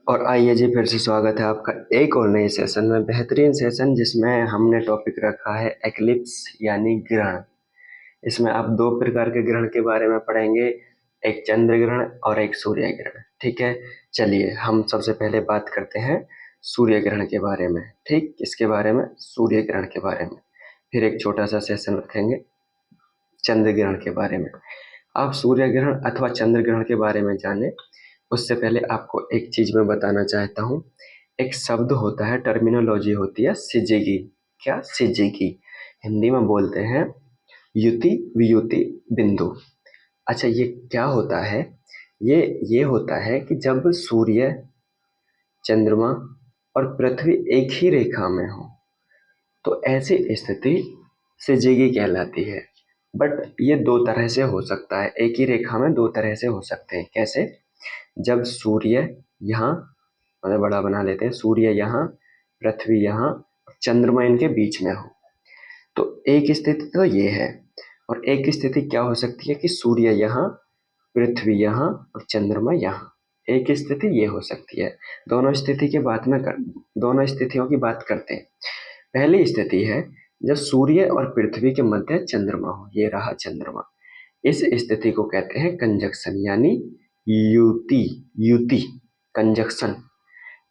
और आइए जी, फिर से स्वागत है आपका एक और नए सेशन में। बेहतरीन सेशन जिसमें हमने टॉपिक रखा है एक्लिप्स यानी ग्रहण। इसमें आप दो प्रकार के ग्रहण के बारे में पढ़ेंगे, एक चंद्र ग्रहण और एक सूर्य ग्रहण। ठीक है, चलिए हम सबसे पहले बात करते हैं सूर्य ग्रहण के बारे में। ठीक, किसके बारे में? सूर्य ग्रहण के बारे में। फिर एक छोटा सा सेशन रखेंगे चंद्र ग्रहण के बारे में। आप सूर्य ग्रहण अथवा चंद्र ग्रहण के बारे में जाने उससे पहले आपको एक चीज मैं बताना चाहता हूँ। एक शब्द होता है, टर्मिनोलॉजी होती है सिजिगी। क्या? सिजिगी। हिंदी में बोलते हैं युति वियुति बिंदु। अच्छा, ये क्या होता है? ये होता है कि जब सूर्य, चंद्रमा और पृथ्वी एक ही रेखा में हो तो ऐसी स्थिति सिजिगी कहलाती है। बट ये दो तरह से हो सकता है, एक ही रेखा में दो तरह से हो सकते हैं। कैसे? जब सूर्य यहाँ, मतलब बड़ा बना लेते हैं, सूर्य यहाँ, पृथ्वी यहाँ, चंद्रमा इनके बीच में हो तो एक स्थिति तो ये है। और एक स्थिति क्या हो सकती है कि सूर्य यहाँ, पृथ्वी यहाँ और चंद्रमा यहाँ। एक स्थिति ये हो सकती है। दोनों स्थितियों की बात करते हैं। पहली स्थिति है जब सूर्य और पृथ्वी के मध्य चंद्रमा हो। ये रहा चंद्रमा। इस स्थिति को कहते हैं कंजक्शन यानी युति। युति, कंजक्शन।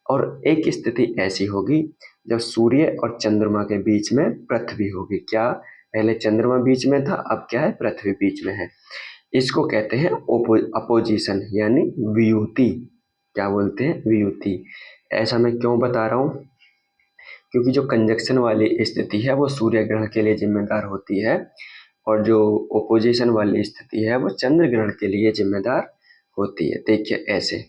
और एक स्थिति ऐसी होगी जब सूर्य और चंद्रमा के बीच में पृथ्वी होगी। क्या? पहले चंद्रमा बीच में था, अब क्या है? पृथ्वी बीच में है। इसको कहते हैं अपोजिशन यानी वियुति। क्या बोलते हैं? वियुति। ऐसा मैं क्यों बता रहा हूँ? क्योंकि जो कंजक्शन वाली स्थिति है वो सूर्य ग्रहण के लिए जिम्मेदार होती है और जो ओपोजिशन वाली स्थिति है वो चंद्र ग्रहण के लिए जिम्मेदार होती है। देखिए ऐसे,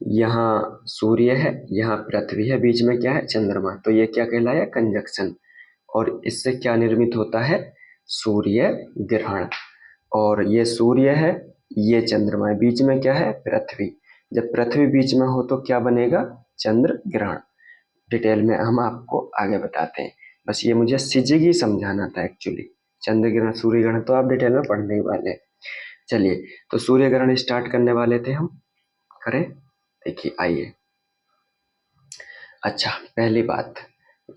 यहाँ सूर्य है, यहाँ पृथ्वी है, बीच में क्या है? चंद्रमा। तो ये क्या कहलाया? कंजक्शन। और इससे क्या निर्मित होता है? सूर्य ग्रहण। और ये सूर्य है, ये चंद्रमा है, बीच में क्या है? पृथ्वी। जब पृथ्वी बीच में हो तो क्या बनेगा? चंद्र ग्रहण। डिटेल में हम आपको आगे बताते हैं। बस ये मुझे सिजिगी समझाना था एक्चुअली। चंद्र ग्रहण, सूर्य ग्रहण तो आप डिटेल में पढ़ने ही वाले हैं। चलिए, तो सूर्य ग्रहण स्टार्ट करने वाले थे हम। करें? देखिए आइए। अच्छा, पहली बात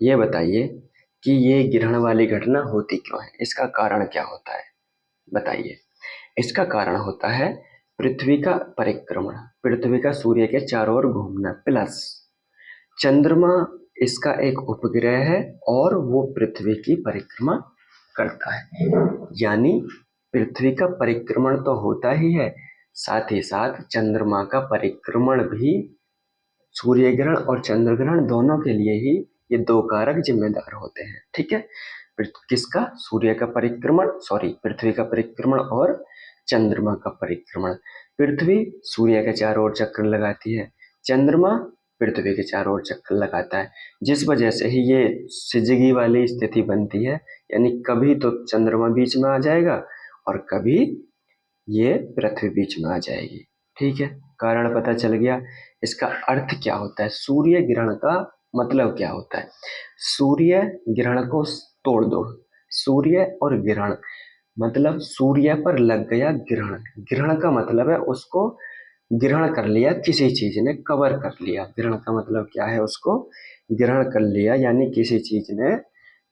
ये बताइए कि ये ग्रहण वाली घटना होती क्यों है? इसका कारण क्या होता है? बताइए। इसका कारण होता है पृथ्वी का परिक्रमण, पृथ्वी का सूर्य के चारों ओर घूमना, प्लस चंद्रमा इसका एक उपग्रह है और वो पृथ्वी की परिक्रमा करता है। यानी पृथ्वी का परिक्रमण तो होता ही है, साथ ही साथ चंद्रमा का परिक्रमण भी। सूर्य ग्रहण और चंद्र ग्रहण दोनों के लिए ही ये दो कारक जिम्मेदार होते हैं। ठीक है, किसका? सूर्य का परिक्रमण, सॉरी, पृथ्वी का परिक्रमण और चंद्रमा का परिक्रमण। पृथ्वी सूर्य के चारों ओर चक्कर लगाती है, चंद्रमा पृथ्वी के चारों ओर चक्कर लगाता है, जिस वजह से ही ये सिजिगी वाली स्थिति बनती है। यानी कभी तो चंद्रमा बीच में आ जाएगा और कभी ये पृथ्वी बीच में आ जाएगी। ठीक है, कारण पता चल गया। इसका अर्थ क्या होता है? सूर्य ग्रहण का मतलब क्या होता है? सूर्य ग्रहण को तोड़ दो। सूर्य और ग्रहण मतलब सूर्य पर लग गया ग्रहण। ग्रहण का मतलब है उसको ग्रहण कर लिया, किसी चीज ने कवर कर लिया। ग्रहण का मतलब क्या है? उसको ग्रहण कर लिया, यानी किसी चीज ने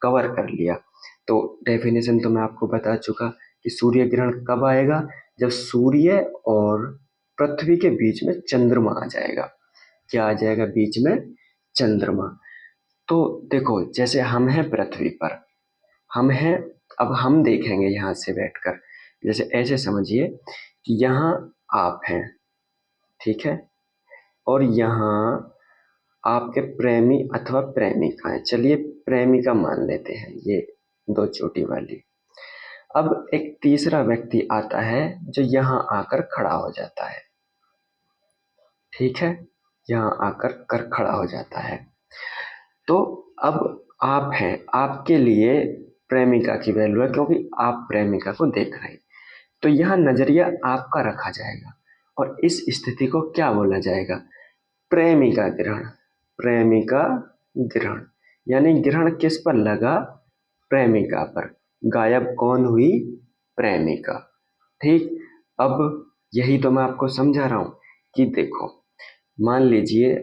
कवर कर लिया। तो डेफिनेशन तो मैं आपको बता चुका कि सूर्य ग्रहण कब आएगा? जब सूर्य और पृथ्वी के बीच में चंद्रमा आ जाएगा। क्या आ जाएगा? बीच में चंद्रमा। तो देखो, जैसे हम हैं पृथ्वी पर, हम हैं, अब हम देखेंगे यहाँ से बैठकर। जैसे ऐसे समझिए कि यहाँ आप हैं, ठीक है, और यहाँ आपके प्रेमी अथवा प्रेमिका है। चलिए प्रेमिका मान लेते हैं, ये दो चोटी वाली। अब एक तीसरा व्यक्ति आता है जो यहाँ आकर खड़ा हो जाता है। ठीक है, यहाँ आकर कर खड़ा हो जाता है। तो अब आप हैं, आपके लिए प्रेमिका की वैल्यू है क्योंकि आप प्रेमिका को देख रहे हैं। तो यहाँ नजरिया आपका रखा जाएगा और इस स्थिति को क्या बोला जाएगा? प्रेमिका ग्रहण। प्रेमिका ग्रहण यानी ग्रहण किस पर लगा? प्रेमिका पर। गायब कौन हुई? प्रेमिका। ठीक, अब यही तो मैं आपको समझा रहा हूं कि देखो, मान लीजिए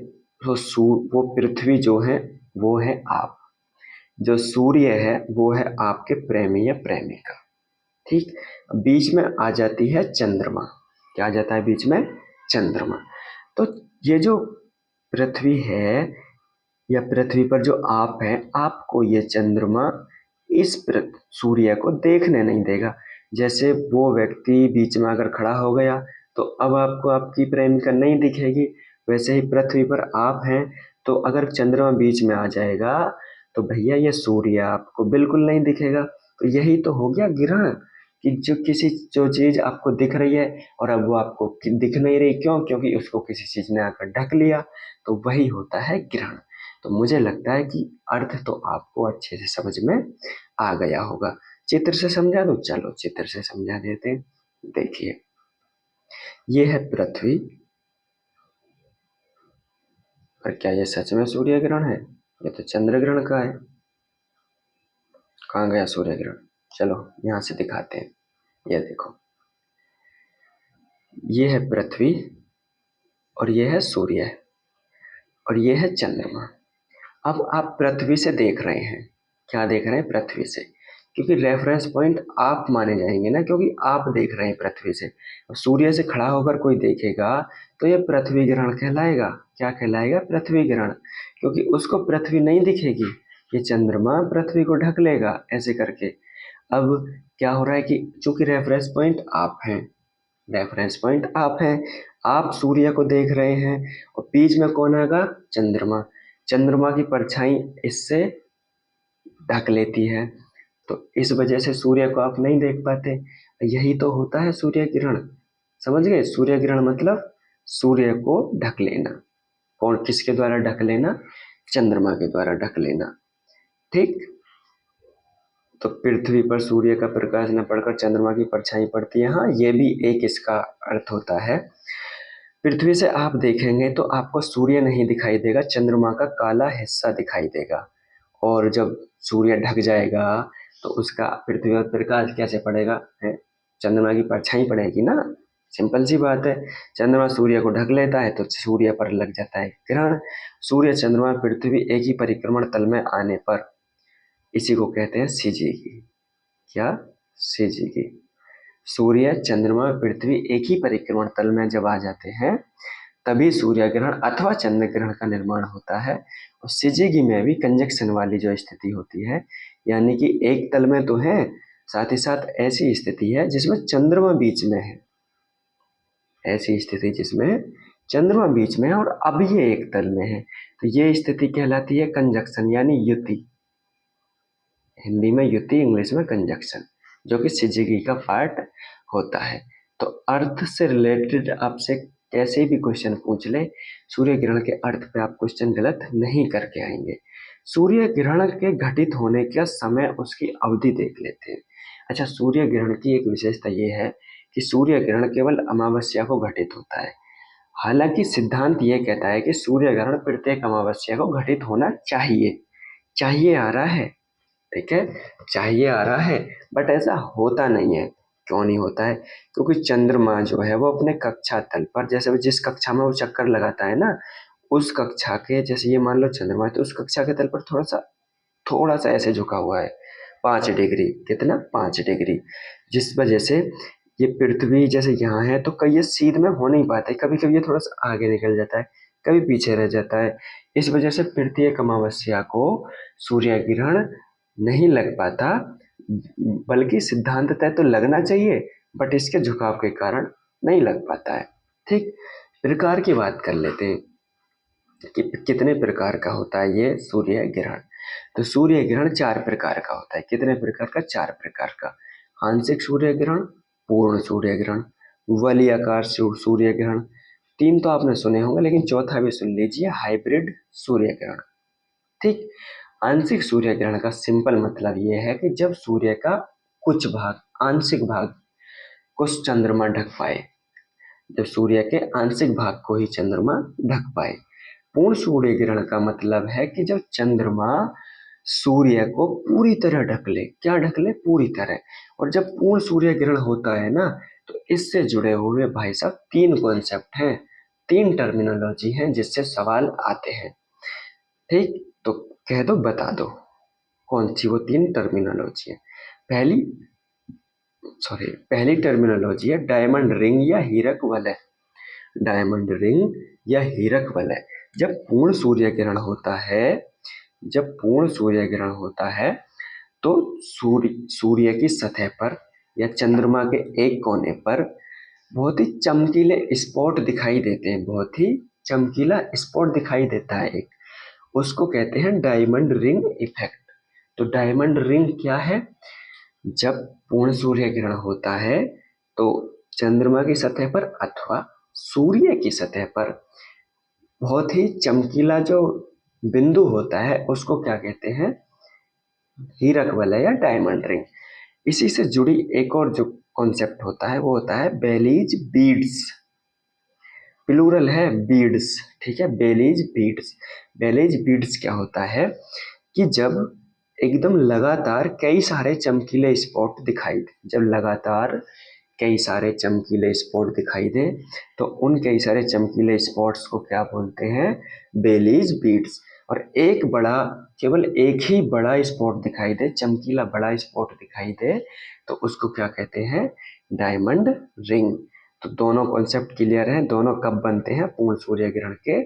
वो पृथ्वी जो है वो है आप, जो सूर्य है वो है आपके प्रेमी या प्रेमिका। ठीक, बीच में आ जाती है चंद्रमा। क्या आ जाता है बीच में? चंद्रमा। तो ये जो पृथ्वी है या पृथ्वी पर जो आप है, आपको ये चंद्रमा सूर्य को देखने नहीं देगा। जैसे वो व्यक्ति बीच में अगर खड़ा हो गया तो अब आपको आपकी प्रेमिका नहीं दिखेगी, वैसे ही पृथ्वी पर आप हैं तो अगर चंद्रमा बीच में आ जाएगा तो भैया ये सूर्य आपको बिल्कुल नहीं दिखेगा। तो यही तो हो गया ग्रहण, कि जो चीज आपको दिख रही है और अब वो आपको दिख नहीं रही, क्यों? क्योंकि उसको किसी चीज ने आकर ढक लिया। तो वही होता है ग्रहण। तो मुझे लगता है कि अर्थ तो आपको अच्छे से समझ में आ गया होगा। चित्र से समझा दूं? चलो चित्र से समझा देते हैं। देखिए, ये है पृथ्वी, और क्या ये सच में सूर्य ग्रहण है? ये तो चंद्र ग्रहण का है। कहाँ गया सूर्य ग्रहण? चलो यहाँ से दिखाते हैं। ये देखो, ये है पृथ्वी और ये है सूर्य और ये है चंद्रमा। अब आप पृथ्वी से देख रहे हैं। क्या देख रहे हैं? पृथ्वी से, क्योंकि रेफरेंस पॉइंट आप माने जाएंगे ना, क्योंकि आप देख रहे हैं पृथ्वी से। और सूर्य से खड़ा होकर कोई देखेगा तो ये पृथ्वी ग्रहण कहलाएगा। क्या कहलाएगा? पृथ्वी ग्रहण, क्योंकि उसको पृथ्वी नहीं दिखेगी, ये चंद्रमा पृथ्वी को ढक लेगा ऐसे करके। अब क्या हो रहा है कि चूंकि रेफरेंस पॉइंट आप हैं, आप सूर्य को देख रहे हैं और बीच में कौन आएगा? चंद्रमा। चंद्रमा की परछाई इससे ढक लेती है, तो इस वजह से सूर्य को आप नहीं देख पाते। यही तो होता है सूर्य ग्रहण। समझ गए? सूर्य ग्रहण मतलब सूर्य को ढक लेना। कौन, किसके द्वारा ढक लेना? चंद्रमा के द्वारा ढक लेना। ठीक, तो पृथ्वी पर सूर्य का प्रकाश न पड़कर चंद्रमा की परछाई पड़ती है। हाँ, ये भी एक इसका अर्थ होता है। पृथ्वी से आप देखेंगे तो आपको सूर्य नहीं दिखाई देगा, चंद्रमा का काला हिस्सा दिखाई देगा। और जब सूर्य ढक जाएगा तो उसका पृथ्वी पर प्रकाश कैसे पड़ेगा? है, चंद्रमा की परछाई पड़ेगी ना। सिंपल सी बात है। चंद्रमा सूर्य को ढक लेता है तो सूर्य पर लग जाता है ग्रहण। सूर्य, चंद्रमा, पृथ्वी एक ही परिक्रमण तल में आने पर, इसी को कहते हैं सिजीगी। क्या? सिजीगी। सूर्य, चंद्रमा, पृथ्वी एक ही परिक्रमण तल में जब आ जाते हैं तभी सूर्य ग्रहण अथवा चंद्र ग्रहण का निर्माण होता है। और सिजिगी में भी कंजक्शन वाली जो स्थिति होती है, यानी कि एक तल में तो है, साथ ही साथ ऐसी स्थिति है जिसमें चंद्रमा बीच में है। ऐसी स्थिति जिसमें चंद्रमा बीच में है और अब ये एक तल में है, तो ये स्थिति कहलाती है कंजक्शन यानी युति। हिंदी में युति, इंग्लिश में कंजक्शन, जो कि सिजिगी का पार्ट होता है। तो अर्थ से रिलेटेड आपसे कैसे भी क्वेश्चन पूछ ले, सूर्य ग्रहण के अर्थ पे आप क्वेश्चन गलत नहीं करके आएंगे। सूर्य ग्रहण के घटित होने का समय, उसकी अवधि देख लेते हैं। अच्छा, सूर्य ग्रहण की एक विशेषता ये है कि सूर्य ग्रहण केवल अमावस्या को घटित होता है। हालांकि सिद्धांत ये कहता है कि सूर्य ग्रहण प्रत्येक अमावस्या को घटित होना चाहिए। चाहिए आ रहा है, ठीक है, चाहिए आ रहा है, बट ऐसा होता नहीं है। क्यों नहीं होता है? क्योंकि चंद्रमा जो है वो अपने कक्षा तल पर, जैसे जिस कक्षा में वो चक्कर लगाता है ना, उस कक्षा के, जैसे ये मान लो चंद्रमा है तो उस कक्षा के तल पर थोड़ा सा ऐसे झुका हुआ है 5 डिग्री। कितना? 5 डिग्री। जिस वजह से ये पृथ्वी जैसे यहाँ है तो कई ये सीध में हो नहीं पाते, कभी कभी ये थोड़ा सा आगे निकल जाता है, कभी पीछे रह जाता है। इस वजह से प्रत्येक अमावस्या को सूर्य ग्रहण नहीं लग पाता, बल्कि सिद्धांततः तो लगना चाहिए, बट इसके झुकाव के कारण नहीं लग पाता है। ठीक, प्रकार की बात कर लेते हैं कि कितने प्रकार का होता है ये सूर्य ग्रहण। तो सूर्य ग्रहण 4 प्रकार का होता है। कितने प्रकार का? 4 प्रकार का। आंशिक सूर्य ग्रहण, पूर्ण सूर्य ग्रहण, वलयाकार सूर्य ग्रहण, 3 तो आपने सुने होंगे लेकिन चौथा भी सुन लीजिए, हाइब्रिड सूर्य ग्रहण। ठीक, आंशिक सूर्य ग्रहण का सिंपल मतलब ये है कि जब सूर्य का कुछ भाग, आंशिक भाग को चंद्रमा ढक पाए, जब सूर्य के आंशिक भाग को ही चंद्रमा ढक पाए। पूर्ण सूर्य ग्रहण का मतलब है कि जब चंद्रमा सूर्य को पूरी तरह ढक ले। क्या ढक ले? पूरी तरह। और जब पूर्ण सूर्य ग्रहण होता है ना, तो इससे जुड़े हुए भाई साहब 3 कॉन्सेप्ट हैं। तीन टर्मिनोलॉजी हैं जिससे सवाल आते हैं। ठीक, तो कह दो, बता दो कौन सी वो तीन टर्मिनोलॉजी है। पहली टर्मिनोलॉजी है डायमंड रिंग या हीरक वलय। डायमंड रिंग या हीरक वलय। जब पूर्ण सूर्य ग्रहण होता है, जब पूर्ण सूर्य ग्रहण होता है तो सूर्य की सतह पर या चंद्रमा के एक कोने पर बहुत ही चमकीले स्पॉट दिखाई देते हैं। बहुत ही चमकीला स्पॉट दिखाई देता है एक, उसको कहते हैं डायमंड रिंग इफेक्ट। तो डायमंड रिंग क्या है? जब पूर्ण सूर्य ग्रहण होता है तो चंद्रमा की सतह पर अथवा सूर्य की सतह पर बहुत ही चमकीला जो बिंदु होता है उसको क्या कहते हैं? हीरक वलय या डायमंड रिंग। इसी से जुड़ी एक और जो कॉन्सेप्ट होता है वो होता है बेलीज बीड्स। प्लूरल है बीड्स, ठीक है, बेलीज बीड्स। बेलीज बीड्स क्या होता है कि जब एकदम लगातार कई सारे चमकीले स्पॉट दिखाई दे, जब लगातार कई सारे चमकीले स्पॉट दिखाई दे तो उन कई सारे चमकीले स्पॉट्स को क्या बोलते हैं? बेलीज बीड्स। और एक बड़ा, केवल एक ही बड़ा स्पॉट दिखाई दे, चमकीला बड़ा स्पॉट दिखाई दे तो उसको क्या कहते हैं? Diamond ring. तो दोनों कॉन्सेप्ट क्लियर हैं, दोनों कब बनते हैं? पूर्ण सूर्य ग्रहण के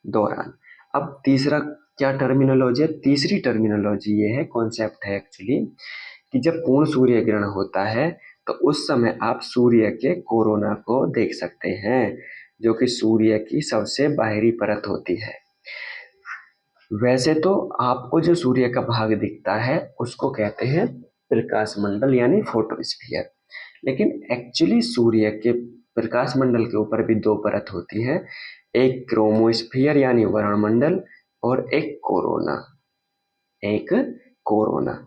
दौरान। अब तीसरा क्या टर्मिनोलॉजी है? तीसरी टर्मिनोलॉजी ये है, कॉन्सेप्ट है एक्चुअली, कि जब पूर्ण सूर्य ग्रहण होता है तो उस समय आप सूर्य के कोरोना को देख सकते हैं, जो कि सूर्य की सबसे बाहरी परत होती है। वैसे तो आपको जो सूर्य का भाग दिखता है उसको कहते हैं प्रकाश मंडल यानी फोटोस्फीयर, लेकिन एक्चुअली सूर्य के प्रकाश मंडल के ऊपर भी दो परत होती है, एक क्रोमोस्फीयर यानी वर्णमंडल और एक कोरोना। एक कोरोना।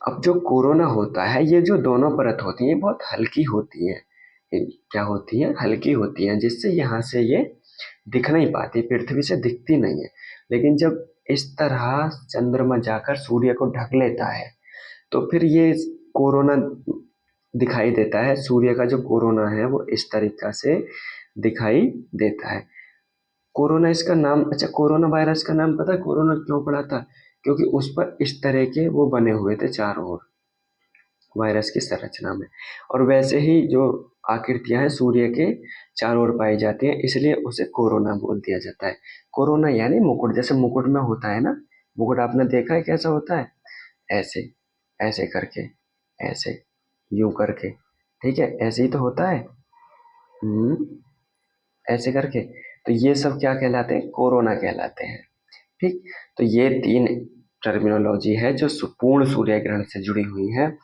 अब जो कोरोना होता है, ये जो दोनों परत होती है बहुत हल्की होती है। क्या होती है? हल्की होती है, जिससे यहाँ से ये दिख नहीं पाती, पृथ्वी से दिखती नहीं है। लेकिन जब इस तरह चंद्रमा जाकर सूर्य को ढक लेता है तो फिर ये कोरोना दिखाई देता है। सूर्य का जो कोरोना है वो इस तरीका से दिखाई देता है। कोरोना इसका नाम, अच्छा, कोरोना वायरस का नाम पता है कोरोना क्यों पड़ा था? क्योंकि उस पर इस तरह के वो बने हुए थे चारों ओर वायरस की संरचना में। और वैसे ही जो आकृतियां हैं सूर्य के चारों ओर पाई जाती हैं, इसलिए उसे कोरोना बोल दिया जाता है। कोरोना यानी मुकुट, जैसे मुकुट में होता है ना, मुकुट आपने देखा है कैसा होता है? ऐसे, ऐसे करके, ऐसे, यूं करके, ठीक है, ऐसे ही तो होता है। हम्म, ऐसे करके। तो ये सब क्या कहलाते हैं? कोरोना कहलाते हैं। ठीक, तो ये तीन टर्मिनोलॉजी है जो पूर्ण सूर्य ग्रहण से जुड़ी हुई है।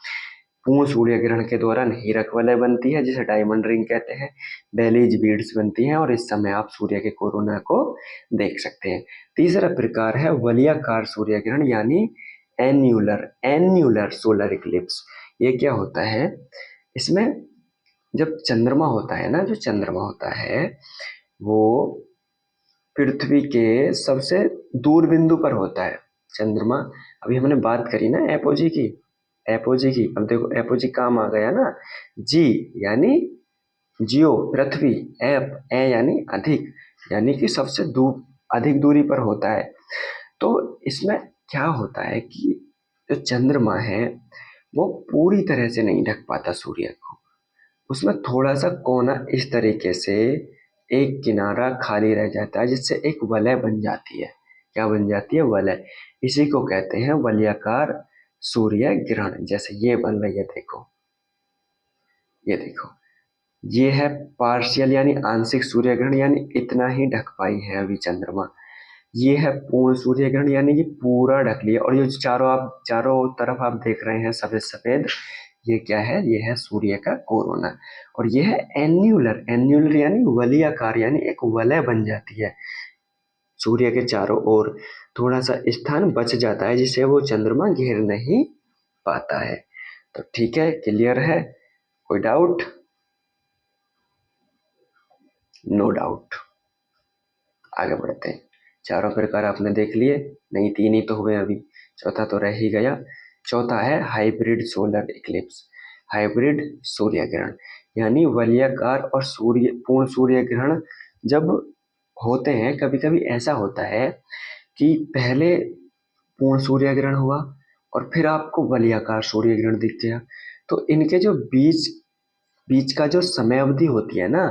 पूर्ण सूर्य ग्रहण के दौरान हीरक वलय बनती है जिसे डायमंड रिंग कहते हैं, बेलीज बीड्स बनती हैं और इस समय आप सूर्य के कोरोना को देख सकते हैं। तीसरा प्रकार है वलयाकार सूर्य ग्रहण यानी एन्यूलर, एन्यूलर सोलर इक्लिप्स। ये क्या होता है? इसमें जब चंद्रमा होता है ना, जो चंद्रमा होता है वो पृथ्वी के सबसे दूर बिंदु पर होता है चंद्रमा। अभी हमने बात करी ना एपोजी की, एपोजी की। अब देखो एपोजी काम आ गया ना, जी यानी जियो पृथ्वी, एप ए यानी अधिक, यानी कि सबसे दूर, अधिक दूरी पर होता है। तो इसमें क्या होता है कि जो चंद्रमा है वो पूरी तरह से नहीं ढक पाता सूर्य को, उसमें थोड़ा सा कोना इस तरीके से एक किनारा खाली रह जाता है जिससे एक वलय बन जाती है। क्या बन जाती है? वलय। इसी को कहते हैं वलयाकार सूर्य ग्रहण। जैसे ये बन रही है, देखो, ये देखो, ये है पार्शियल यानी आंशिक सूर्य ग्रहण, यानी इतना ही ढक पाई है अभी चंद्रमा। ये है पूर्ण सूर्य ग्रहण यानी ये पूरा ढक लिया। और ये चारों तरफ आप देख रहे हैं सफेद सफेद, ये क्या है? ये है सूर्य का कोरोना। और ये है एन्यूलर, एन्यूलर यानी वलयाकार, यानी एक वलय बन जाती है सूर्य के चारों ओर, थोड़ा सा स्थान बच जाता है जिसे वो चंद्रमा घेर नहीं पाता है। तो ठीक है, क्लियर है? कोई डाउट? No doubt. आगे बढ़ते हैं। चारों प्रकार आपने देख लिए, नहीं तीन ही तो हुए अभी, चौथा तो रह ही गया। चौथा है हाइब्रिड सोलर इक्लिप्स। हाइब्रिड सूर्य ग्रहण यानी वलयाकार और पूर्ण सूर्य ग्रहण जब होते हैं, कभी कभी ऐसा होता है कि पहले पूर्ण सूर्य ग्रहण हुआ और फिर आपको वलयाकार सूर्य ग्रहण दिख गया, तो इनके जो बीच बीच का जो समय अवधि होती है ना,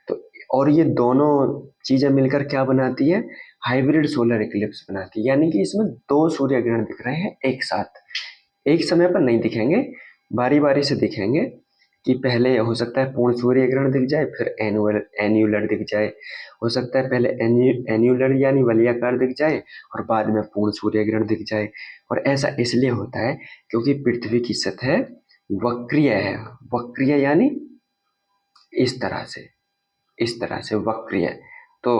तो और ये दोनों चीजें मिलकर क्या बनाती है, हाइब्रिड सोलर इक्लिप्स बनाती है। यानी कि इसमें दो सूर्य ग्रहण दिख रहे हैं एक साथ, एक समय पर नहीं दिखेंगे, बारी बारी से दिखेंगे। कि पहले हो सकता है पूर्ण सूर्य ग्रहण दिख जाए, फिर एन्यूलर दिख जाए। हो सकता है पहले एन्यूलर यानी वलयाकार दिख जाए और बाद में पूर्ण सूर्य ग्रहण दिख जाए। और ऐसा इसलिए होता है क्योंकि पृथ्वी की सतह वक्रीय है। वक्रीय यानी इस तरह से, इस तरह से वक्रीय। तो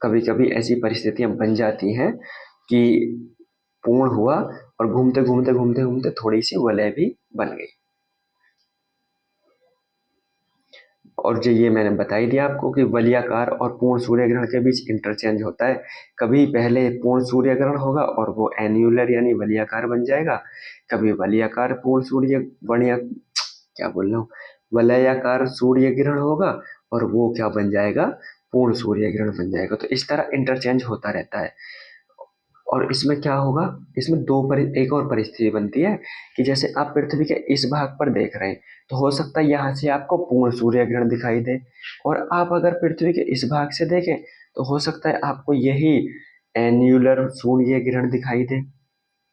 कभी कभी ऐसी परिस्थितियां बन जाती हैं कि पूर्ण हुआ और घूमते घूमते घूमते घूमते थोड़ी सी वलय भी बन गई। और जो ये मैंने बता ही दिया आपको कि वलयाकार और पूर्ण सूर्य ग्रहण के बीच इंटरचेंज होता है। कभी पहले पूर्ण सूर्य ग्रहण होगा और वो एन्यूलर यानी वलयाकार बन जाएगा, कभी वलयाकार पूर्ण सूर्य वलया क्या बोल रहा हूँ वलयाकार सूर्य ग्रहण होगा और वो क्या बन जाएगा, पूर्ण सूर्य ग्रहण बन जाएगा। तो इस तरह इंटरचेंज होता रहता है। और इसमें क्या होगा, इसमें एक और परिस्थिति बनती है कि जैसे आप पृथ्वी के इस भाग पर देख रहे हैं, तो हो सकता है यहाँ से आपको पूर्ण सूर्य ग्रहण दिखाई दे, और आप अगर पृथ्वी के इस भाग से देखें तो हो सकता है आपको यही एन्यूलर सूर्य ग्रहण दिखाई दे,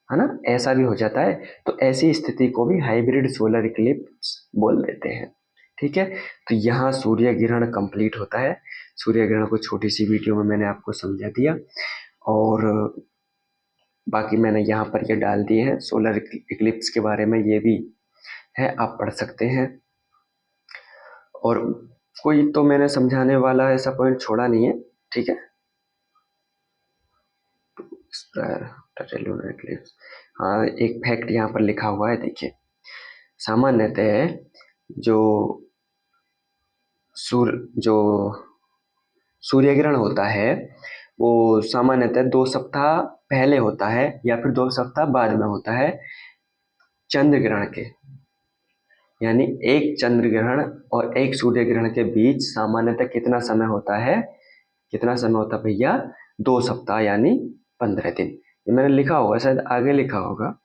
है ना, ऐसा भी हो जाता है। तो ऐसी स्थिति को भी हाइब्रिड सोलर इक्लिप्स बोल देते हैं। ठीक है, तो यहाँ सूर्य ग्रहण कंप्लीट होता है। सूर्य ग्रहण को छोटी सी वीडियो में मैंने आपको समझा दिया, और बाकी मैंने यहाँ पर ये डाल दिए हैं सोलर इक्लिप्स के बारे में, ये भी है, आप पढ़ सकते हैं। और कोई तो मैंने समझाने वाला ऐसा पॉइंट छोड़ा नहीं है, ठीक है। लूनर इक्लिप्स, हाँ, एक फैक्ट यहाँ पर लिखा हुआ है, देखिए। सामान्यतः जो जो सूर्य ग्रहण होता है वो सामान्यतः 2 सप्ताह पहले होता है या फिर 2 सप्ताह बाद में होता है चंद्र ग्रहण के। यानी एक चंद्र ग्रहण और एक सूर्य ग्रहण के बीच सामान्यतः कितना समय होता है, कितना समय होता है भैया, 2 सप्ताह यानी 15 दिन। ये मैंने लिखा होगा, शायद आगे लिखा होगा।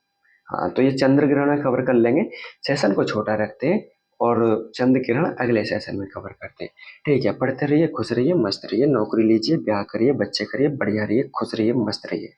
हाँ, तो ये चंद्र ग्रहण कवर कर लेंगे, सेशन को छोटा रखते हैं और चंद्र ग्रहण अगले सेशन में कवर करते हैं। ठीक है, पढ़ते रहिए, खुश रहिए, मस्त रहिए, नौकरी लीजिए, ब्याह करिए, बच्चे करिए, बढ़िया रहिए, खुश रहिए, मस्त रहिए।